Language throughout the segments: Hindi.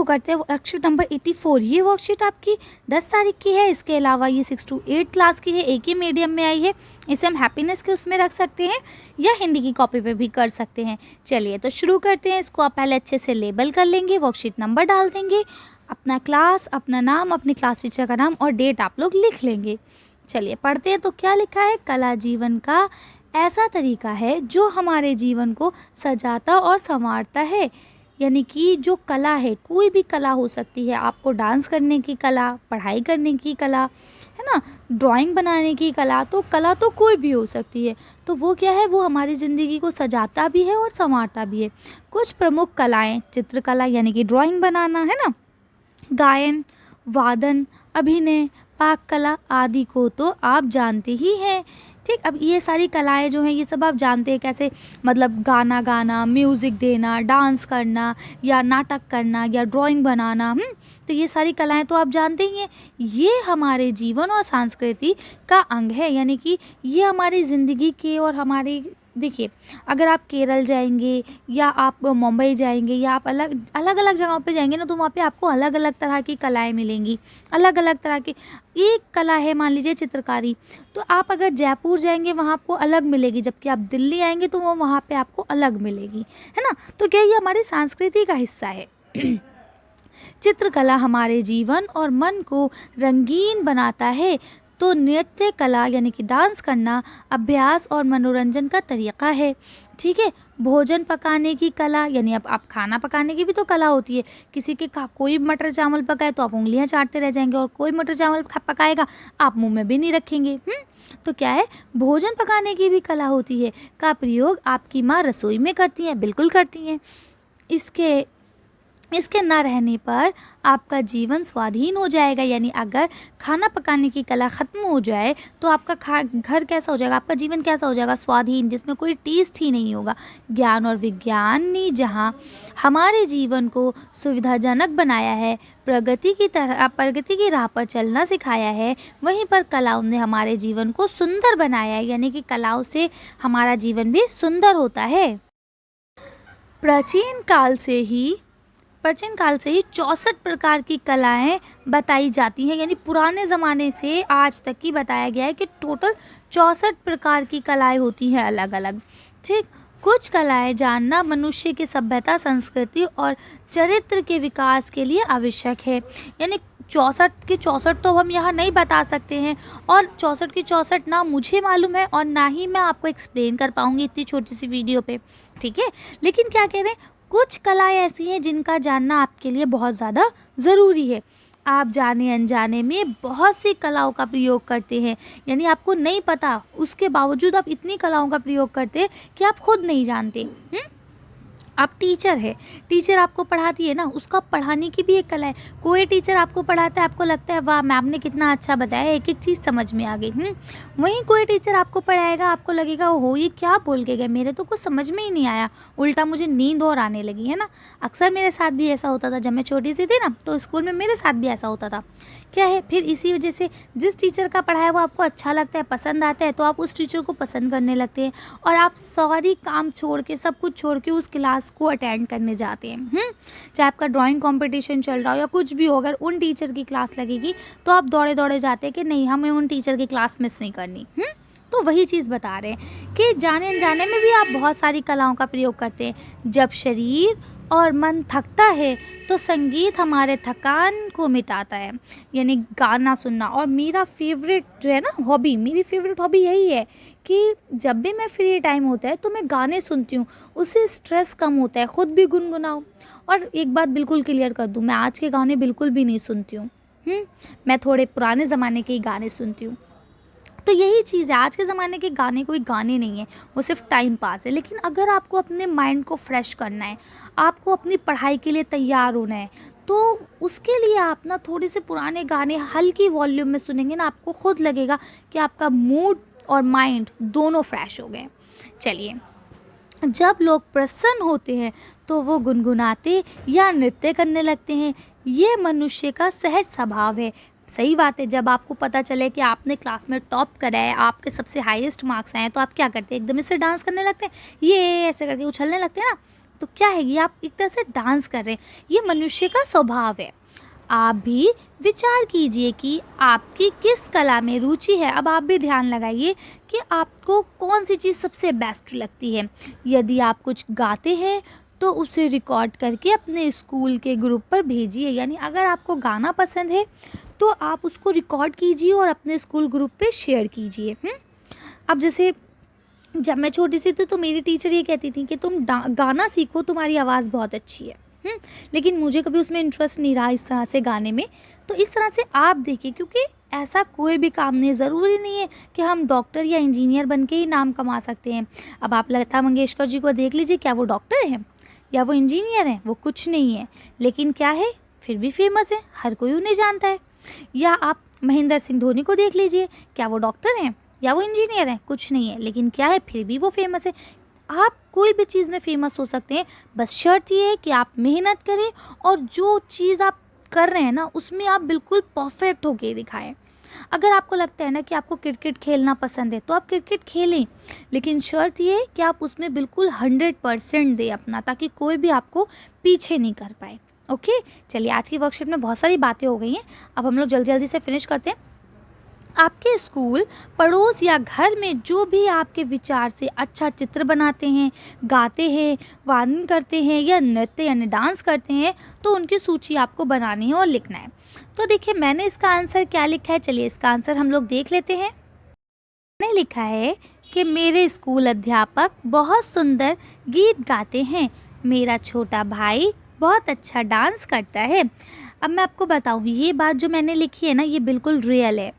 करते हैं वर्कशीट नंबर 84। ये वर्कशीट आपकी 10 तारीख की है। इसके अलावा ये 6 to 8 क्लास की है, एक ही मीडियम में आई है। इसे हम हैप्पीनेस के उसमें रख सकते हैं या हिंदी की कॉपी पे भी कर सकते हैं। चलिए तो शुरू करते हैं। इसको आप पहले अच्छे से लेबल कर लेंगे, वर्कशीट नंबर डाल देंगे, अपना क्लास, अपना नाम, अपनी क्लास टीचर का नाम और डेट आप लोग लिख लेंगे। चलिए पढ़ते हैं। तो क्या लिखा है? कला जीवन का ऐसा तरीका है जो हमारे जीवन को सजाता और संवारता है। यानी कि जो कला है, कोई भी कला हो सकती है, आपको डांस करने की कला, पढ़ाई करने की कला, है ना, ड्राइंग बनाने की कला, तो कला तो कोई भी हो सकती है। तो वो क्या है? वो हमारी ज़िंदगी को सजाता भी है और संवारता भी है। कुछ प्रमुख कलाएं, चित्रकला यानी कि ड्राइंग बनाना, है ना, गायन, वादन, अभिनय, पाक कला आदि को तो आप जानते ही हैं। ठीक, अब ये सारी कलाएं जो हैं ये सब आप जानते हैं कैसे, मतलब गाना गाना, म्यूज़िक देना, डांस करना या नाटक करना या ड्राइंग बनाना। तो ये सारी कलाएं तो आप जानते ही हैं। ये हमारे जीवन और संस्कृति का अंग है। यानी कि ये हमारी ज़िंदगी के और हमारी, देखिए, अगर आप केरल जाएंगे या आप मुंबई जाएंगे या आप अलग अलग जगहों पे जाएंगे ना, तो वहाँ पे आपको अलग अलग तरह की कलाएं मिलेंगी, अलग अलग तरह की। एक कला है मान लीजिए चित्रकारी, तो आप अगर जयपुर जाएंगे वहाँ आपको अलग मिलेगी, जबकि आप दिल्ली आएंगे तो वो वहाँ पे आपको अलग मिलेगी, है ना। तो क्या ये हमारी संस्कृति का हिस्सा है। चित्रकला हमारे जीवन और मन को रंगीन बनाता है। तो नृत्य कला यानी कि डांस करना अभ्यास और मनोरंजन का तरीका है। ठीक है। भोजन पकाने की कला, यानी अब आप खाना पकाने की भी तो कला होती है। किसी के कोई मटर चावल पकाए तो आप उंगलियां चाटते रह जाएंगे, और कोई मटर चावल पकाएगा आप मुंह में भी नहीं रखेंगे। तो क्या है? भोजन पकाने की भी कला होती है, का प्रयोग आपकी माँ रसोई में करती हैं, बिल्कुल करती हैं। इसके न रहने पर आपका जीवन स्वाधीन हो जाएगा। यानी अगर खाना पकाने की कला ख़त्म हो जाए तो आपका घर कैसा हो जाएगा, आपका जीवन कैसा हो जाएगा? स्वाधीन, जिसमें कोई टेस्ट ही नहीं होगा। ज्ञान और विज्ञान ने जहाँ हमारे जीवन को सुविधाजनक बनाया है, प्रगति की राह पर चलना सिखाया है, वहीं पर कलाओं ने हमारे जीवन को सुंदर बनाया है। यानी कि कलाओं से हमारा जीवन भी सुंदर होता है। प्राचीन काल से ही 64 प्रकार की कलाएं बताई जाती हैं। यानी पुराने ज़माने से आज तक की बताया गया है कि टोटल 64 प्रकार की कलाएं होती हैं अलग अलग। ठीक, कुछ कलाएं जानना मनुष्य की सभ्यता, संस्कृति और चरित्र के विकास के लिए आवश्यक है। यानी 64 की 64 तो हम यहाँ नहीं बता सकते हैं, और 64 की 64 ना मुझे मालूम है और ना ही मैं आपको एक्सप्लेन कर पाऊँगी इतनी छोटी सी वीडियो पे। ठीक है, लेकिन क्या कह रहे हैं, कुछ कलाएं ऐसी हैं जिनका जानना आपके लिए बहुत ज़्यादा ज़रूरी है। आप जाने अनजाने में बहुत सी कलाओं का प्रयोग करते हैं। यानी आपको नहीं पता, उसके बावजूद आप इतनी कलाओं का प्रयोग करते हैं कि आप खुद नहीं जानते। आप टीचर है, टीचर आपको पढ़ाती है ना, उसका पढ़ाने की भी एक कला है। कोई टीचर आपको पढ़ाता है, आपको लगता है वाह मैम ने कितना अच्छा बताया, एक एक चीज़ समझ में आ गई। वहीं कोई टीचर आपको पढ़ाएगा, आपको लगेगा ओहो ये क्या बोल के गए, मेरे तो कुछ समझ में ही नहीं आया, उल्टा मुझे नींद और आने लगी, है ना। अक्सर मेरे साथ भी ऐसा होता था, जब मैं छोटी सी थी ना, तो स्कूल में मेरे साथ भी ऐसा होता था। क्या है, फिर इसी वजह से जिस टीचर का पढ़ाया वो आपको अच्छा लगता है, पसंद आता है, तो आप उस टीचर को पसंद करने लगते हैं और आप सारी काम छोड़ के, सब कुछ छोड़ के उस क्लास को अटेंड करने जाते हैं। चाहे आपका ड्राइंग कंपटीशन चल रहा हो या कुछ भी हो, अगर उन टीचर की क्लास लगेगी तो आप दौड़े दौड़े जाते हैं कि नहीं, हमें उन टीचर की क्लास मिस नहीं करनी। तो वही चीज़ बता रहे हैं कि जाने अनजाने में भी आप बहुत सारी कलाओं का प्रयोग करते हैं। जब शरीर और मन थकता है तो संगीत हमारे थकान को मिटाता है। यानी गाना सुनना, और मेरा फेवरेट जो है ना हॉबी, मेरी फेवरेट हॉबी यही है कि जब भी मैं फ्री टाइम होता है तो मैं गाने सुनती हूँ, उससे स्ट्रेस कम होता है। ख़ुद भी गुनगुनाओ। और एक बात बिल्कुल क्लियर कर दूँ, मैं आज के गाने बिल्कुल भी नहीं सुनती हूँ। मैं थोड़े पुराने ज़माने के ही गाने सुनती हूँ। तो यही चीज़ है, आज के ज़माने के गाने कोई गाने नहीं है, वो सिर्फ टाइम पास है। लेकिन अगर आपको अपने माइंड को फ्रेश करना है, आपको अपनी पढ़ाई के लिए तैयार होना है, तो उसके लिए आप ना थोड़े से पुराने गाने हल्की वॉल्यूम में सुनेंगे ना, आपको खुद लगेगा कि आपका मूड और माइंड दोनों फ्रेश हो गए। चलिए, जब लोग प्रसन्न होते हैं तो वो गुनगुनाते या नृत्य करने लगते हैं। ये मनुष्य का सहज स्वभाव है। सही बात है, जब आपको पता चले कि आपने क्लास में टॉप करा है, आपके सबसे हाईएस्ट मार्क्स आए हैं, तो आप क्या करते हैं, एकदम से डांस करने लगते हैं, ये ऐसे करके उछलने लगते हैं ना। तो क्या है ये, आप एक तरह से डांस कर रहे हैं, ये मनुष्य का स्वभाव है। आप भी विचार कीजिए कि आपकी किस कला में रुचि है। अब आप भी ध्यान लगाइए कि आपको कौन सी चीज़ सबसे बेस्ट लगती है। यदि आप कुछ गाते हैं तो उसे रिकॉर्ड करके अपने स्कूल के ग्रुप पर भेजिए। यानी अगर आपको गाना पसंद है तो आप उसको रिकॉर्ड कीजिए और अपने स्कूल ग्रुप पे शेयर कीजिए। अब जैसे जब मैं छोटी सी थी तो मेरी टीचर ये कहती थी कि तुम गाना सीखो, तुम्हारी आवाज़ बहुत अच्छी है। लेकिन मुझे कभी उसमें इंटरेस्ट नहीं रहा इस तरह से गाने में। तो इस तरह से आप देखिए, क्योंकि ऐसा कोई भी काम नहीं, ज़रूरी नहीं है कि हम डॉक्टर या इंजीनियर बन के ही नाम कमा सकते हैं। अब आप लता मंगेशकर जी को देख लीजिए, क्या वो डॉक्टर हैं या वो इंजीनियर हैं? वो कुछ नहीं है, लेकिन क्या है, फिर भी फेमस है, हर कोई उन्हें जानता है। या आप महेंद्र सिंह धोनी को देख लीजिए, क्या वो डॉक्टर हैं या वो इंजीनियर हैं? कुछ नहीं है, लेकिन क्या है, फिर भी वो फेमस है। आप कोई भी चीज़ में फेमस हो सकते हैं, बस शर्त ये है कि आप मेहनत करें और जो चीज़ आप कर रहे हैं ना उसमें आप बिल्कुल परफेक्ट होके दिखाएं। अगर आपको लगता है ना कि आपको क्रिकेट खेलना पसंद है तो आप क्रिकेट खेलें, लेकिन शर्त ये है कि आप उसमें बिल्कुल 100% दें अपना, ताकि कोई भी आपको पीछे नहीं कर पाए। ओके, चलिए आज की वर्कशीट में बहुत सारी बातें हो गई हैं, अब हम लोग जल्दी जल्दी से फिनिश करते हैं। आपके स्कूल, पड़ोस या घर में जो भी आपके विचार से अच्छा चित्र बनाते हैं, गाते हैं, वादन करते हैं या नृत्य यानी डांस करते हैं, तो उनकी सूची आपको बनानी है और लिखना है। तो देखिए मैंने इसका आंसर क्या लिखा है, चलिए इसका आंसर हम लोग देख लेते हैं। मैंने लिखा है कि मेरे स्कूल अध्यापक बहुत सुंदर गीत गाते हैं, मेरा छोटा भाई बहुत अच्छा डांस करता है। अब मैं आपको बताऊँ, ये बात जो मैंने लिखी है ना, ये बिल्कुल रियल है।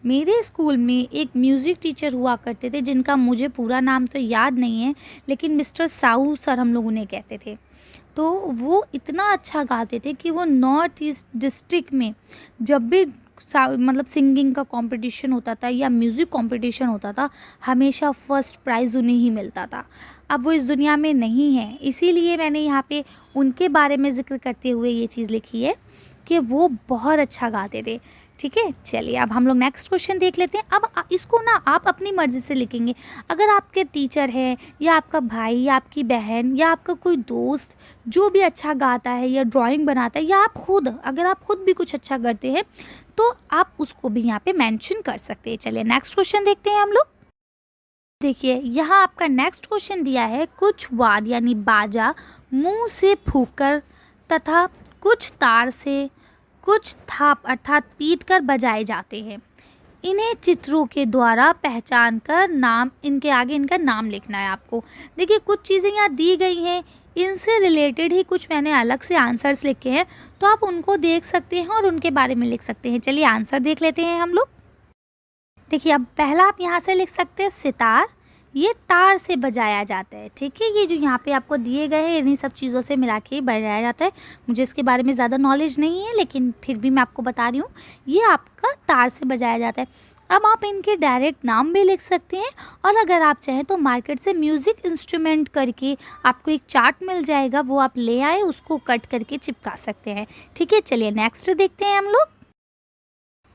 मेरे स्कूल में एक म्यूज़िक टीचर हुआ करते थे, जिनका मुझे पूरा नाम तो याद नहीं है, लेकिन मिस्टर साहू सर हम लोग उन्हें कहते थे। तो वो इतना अच्छा गाते थे कि वो नॉर्थ ईस्ट डिस्ट्रिक्ट में जब भी मतलब सिंगिंग का कंपटीशन होता था या म्यूज़िक कंपटीशन होता था, हमेशा फर्स्ट प्राइज़ उन्हें ही मिलता था। अब वो इस दुनिया में नहीं है, इसीलिए मैंने यहाँ पे उनके बारे में ज़िक्र करते हुए ये चीज़ लिखी है कि वो बहुत अच्छा गाते थे। ठीक है, चलिए अब हम लोग नेक्स्ट क्वेश्चन देख लेते हैं। अब इसको ना आप अपनी मर्ज़ी से लिखेंगे। अगर आपके टीचर हैं या आपका भाई या आपकी बहन या आपका कोई दोस्त जो भी अच्छा गाता है या ड्राइंग बनाता है, या आप खुद, अगर आप खुद भी कुछ अच्छा करते हैं तो आप उसको भी यहाँ पे मेंशन कर सकते हैं। चलिए नेक्स्ट क्वेश्चन देखते हैं हम लोग। देखिए यहाँ आपका नेक्स्ट क्वेश्चन दिया है, कुछ वाद यानी बाजा मुंह से फूंककर तथा कुछ तार से, कुछ थाप अर्थात पीट कर बजाए जाते हैं। इन्हें चित्रों के द्वारा पहचान कर नाम, इनके आगे इनका नाम लिखना है आपको। देखिए कुछ चीज़ें यहाँ दी गई हैं, इनसे रिलेटेड ही कुछ मैंने अलग से आंसर्स लिखे हैं, तो आप उनको देख सकते हैं और उनके बारे में लिख सकते हैं। चलिए आंसर देख लेते हैं हम लोग। देखिए अब पहला आप यहाँ से लिख सकते हैं सितार, ये तार से बजाया जाता है। ठीक है, ये जो यहाँ पे आपको दिए गए हैं इन्हीं सब चीज़ों से मिला के बजाया जाता है। मुझे इसके बारे में ज़्यादा नॉलेज नहीं है, लेकिन फिर भी मैं आपको बता रही हूँ, ये आपका तार से बजाया जाता है। अब आप इनके डायरेक्ट नाम भी लिख सकते हैं, और अगर आप चाहें तो मार्केट से म्यूज़िक इंस्ट्रूमेंट करके आपको एक चार्ट मिल जाएगा, वो आप ले आए, उसको कट करके चिपका सकते हैं। ठीक है, चलिए नेक्स्ट देखते हैं हम लोग।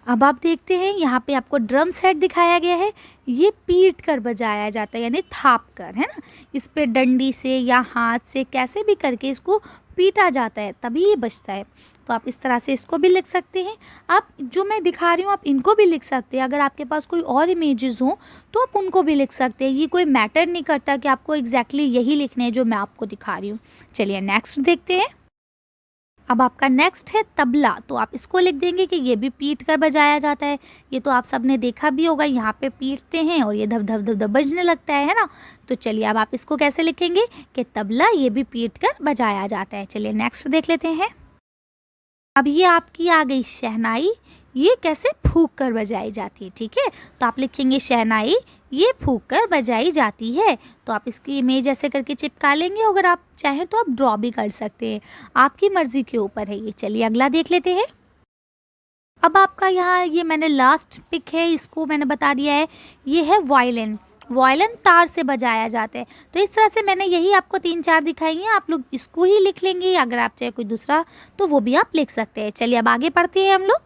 अब आप देखते हैं यहाँ पे आपको ड्रम सेट दिखाया गया है, ये पीट कर बजाया जाता है यानी थाप कर, है ना। इस पे डंडी से या हाथ से कैसे भी करके इसको पीटा जाता है, तभी ये बजता है। तो आप इस तरह से इसको भी लिख सकते हैं। आप जो मैं दिखा रही हूँ आप इनको भी लिख सकते हैं। अगर आपके पास कोई और इमेजेस हों तो आप उनको भी लिख सकते हैं। ये कोई मैटर नहीं करता कि आपको एग्जैक्टली यही लिखने हैं जो मैं आपको दिखा रही हूँ। चलिए नेक्स्ट देखते हैं। अब आपका नेक्स्ट है तबला, तो आप इसको लिख देंगे कि ये भी पीट कर बजाया जाता है। ये तो आप सबने देखा भी होगा, यहाँ पे पीटते हैं और ये धब धब धब धब बजने लगता है ना। तो चलिए अब आप इसको कैसे लिखेंगे कि तबला ये भी पीट कर बजाया जाता है। चलिए नेक्स्ट देख लेते हैं। अब ये आपकी आ गई शहनाई, ये कैसे फूंक कर बजाई जाती है। ठीक है, तो आप लिखेंगे शहनाई ये फूंक कर बजाई जाती है। तो आप इसकी इमेज ऐसे करके चिपका लेंगे, अगर आप चाहें तो आप ड्रॉ भी कर सकते हैं, आपकी मर्जी के ऊपर है ये। चलिए अगला देख लेते हैं। अब आपका यहाँ ये मैंने लास्ट पिक है, इसको मैंने बता दिया है, ये है वायलिन। वायलिन तार से बजाया जाता है। तो इस तरह से मैंने यही आपको 3-4 दिखाई हैं, आप लोग इसको ही लिख लेंगे, अगर आप चाहे कोई दूसरा तो वो भी आप लिख सकते हैं। चलिए अब आगे पढ़ते हैं हम लोग।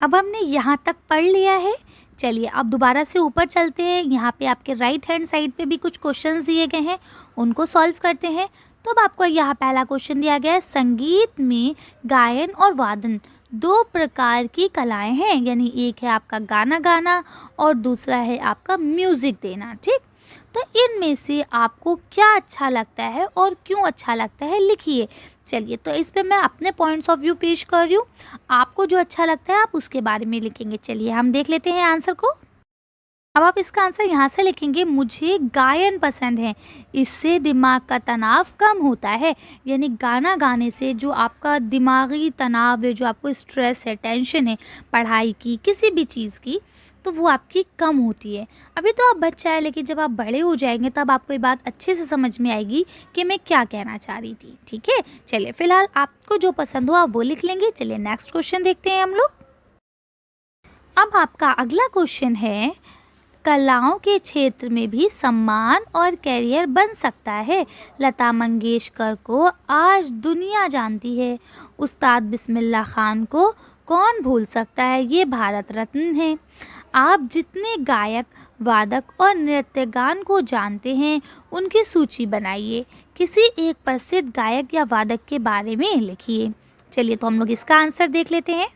अब हमने यहाँ तक पढ़ लिया है, चलिए अब दोबारा से ऊपर चलते हैं। यहाँ पे आपके राइट हैंड साइड पे भी कुछ क्वेश्चंस दिए गए हैं, उनको सॉल्व करते हैं। तो अब आपको यहाँ पहला क्वेश्चन दिया गया है, संगीत में गायन और वादन दो प्रकार की कलाएं हैं, यानी एक है आपका गाना गाना और दूसरा है आपका म्यूज़िक देना। ठीक, तो इनमें से आपको क्या अच्छा लगता है और क्यों अच्छा लगता है लिखिए। चलिए तो इस पे मैं अपने पॉइंट्स ऑफ व्यू पेश कर रही हूँ, आपको जो अच्छा लगता है आप उसके बारे में लिखेंगे। चलिए हम देख लेते हैं आंसर को। अब आप इसका आंसर यहाँ से लिखेंगे, मुझे गायन पसंद है, इससे दिमाग का तनाव कम होता है। यानी गाना गाने से जो आपका दिमागी तनाव है, जो आपको स्ट्रेस है, टेंशन है पढ़ाई की, किसी भी चीज़ की, तो वो आपकी कम होती है। अभी तो आप बच्चा है, लेकिन जब आप बड़े हो जाएंगे तब आपको ये बात अच्छे से समझ में आएगी कि मैं क्या कहना चाह रही थी। ठीक है, चलिए फिलहाल आपको जो पसंद हो आप वो लिख लेंगे। चलिए नेक्स्ट क्वेश्चन देखते हैं हम लोग। अब आपका अगला क्वेश्चन है, कलाओं के क्षेत्र में भी सम्मान और करियर बन सकता है। लता मंगेशकर को आज दुनिया जानती है, उस्ताद बिस्मिल्लाह खान को कौन भूल सकता है, ये भारत रत्न है। आप जितने गायक, वादक और नृत्यगान को जानते हैं उनकी सूची बनाइए, किसी एक प्रसिद्ध गायक या वादक के बारे में लिखिए। चलिए तो हम लोग इसका आंसर देख लेते हैं।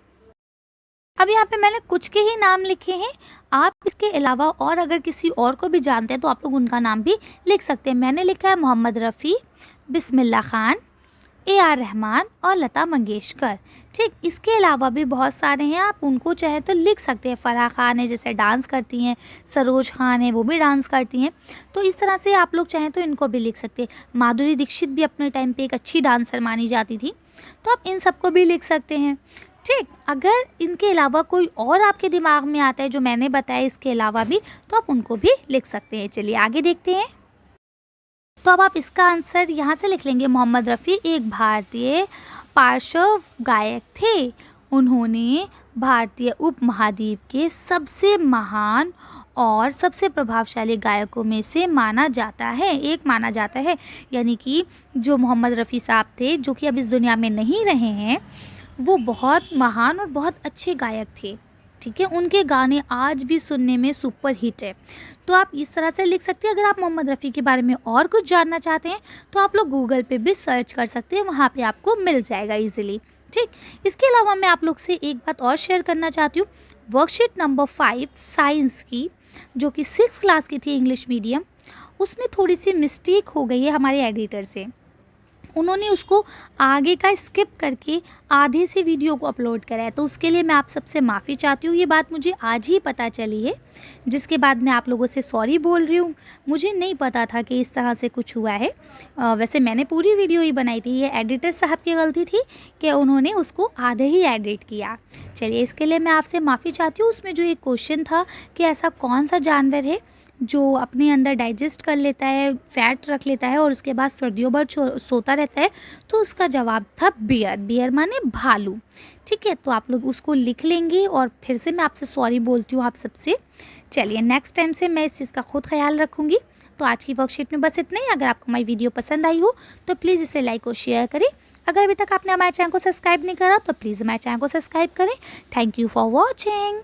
अब यहाँ पे मैंने कुछ के ही नाम लिखे हैं, आप इसके अलावा और अगर किसी और को भी जानते हैं तो आप लोग उनका नाम भी लिख सकते हैं। मैंने लिखा है मोहम्मद रफ़ी, बिस्मिल्लाह खान, AR रहमान और लता मंगेशकर। ठीक, इसके अलावा भी बहुत सारे हैं, आप उनको चाहे तो लिख सकते हैं। फ़राह खान है जैसे डांस करती हैं, सरोज खान है वो भी डांस करती हैं, तो इस तरह से आप लोग चाहें तो इनको भी लिख सकते हैं। माधुरी दीक्षित भी अपने टाइम पे एक अच्छी डांसर मानी जाती थी, तो आप इन सबको भी लिख सकते हैं। ठीक, अगर इनके अलावा कोई और आपके दिमाग में आता है जो मैंने बताया इसके अलावा भी, तो आप उनको भी लिख सकते हैं। चलिए आगे देखते हैं। तो अब आप इसका आंसर यहाँ से लिख लेंगे, मोहम्मद रफ़ी एक भारतीय पार्श्व गायक थे। उन्होंने भारतीय उपमहाद्वीप के सबसे महान और सबसे प्रभावशाली गायकों में से माना जाता है। यानी कि जो मोहम्मद रफ़ी साहब थे, जो कि अब इस दुनिया में नहीं रहे हैं, वो बहुत महान और बहुत अच्छे गायक थे। ठीक है, उनके गाने आज भी सुनने में सुपर हिट है। तो आप इस तरह से लिख सकते हैं। अगर आप मोहम्मद रफ़ी के बारे में और कुछ जानना चाहते हैं तो आप लोग गूगल पे भी सर्च कर सकते हैं, वहाँ पे आपको मिल जाएगा इजीली। ठीक, इसके अलावा मैं आप लोग से एक बात और शेयर करना चाहती हूँ। वर्कशीट नंबर 5 साइंस की, जो कि 6th क्लास की थी इंग्लिश मीडियम, उसमें थोड़ी सी मिस्टेक हो गई है हमारे एडिटर से। उन्होंने उसको आगे का स्किप करके आधे से वीडियो को अपलोड करा है, तो उसके लिए मैं आप सबसे माफ़ी चाहती हूँ। ये बात मुझे आज ही पता चली है, जिसके बाद मैं आप लोगों से सॉरी बोल रही हूँ। मुझे नहीं पता था कि इस तरह से कुछ हुआ है। वैसे मैंने पूरी वीडियो ही बनाई थी, ये एडिटर साहब की गलती थी कि उन्होंने उसको आधे ही एडिट किया। चलिए इसके लिए मैं आपसे माफ़ी चाहती हूँ। उसमें जो एक क्वेश्चन था कि ऐसा कौन सा जानवर है जो अपने अंदर डाइजेस्ट कर लेता है, फैट रख लेता है और उसके बाद सर्दियों भर सोता रहता है, तो उसका जवाब था बियर। बियर माने भालू। ठीक है, तो आप लोग उसको लिख लेंगे और फिर से मैं आपसे सॉरी बोलती हूँ आप सबसे। चलिए नेक्स्ट टाइम से मैं इस चीज़ का खुद ख्याल रखूँगी। तो आज की वर्कशीट में बस इतना ही। अगर आपको हमारी वीडियो पसंद आई हो तो प्लीज़ इसे लाइक और शेयर करें। अगर अभी तक आपने हमारे चैनल को सब्सक्राइब नहीं करा तो प्लीज़ हमारे चैनल को सब्सक्राइब करें। Thank you for watching.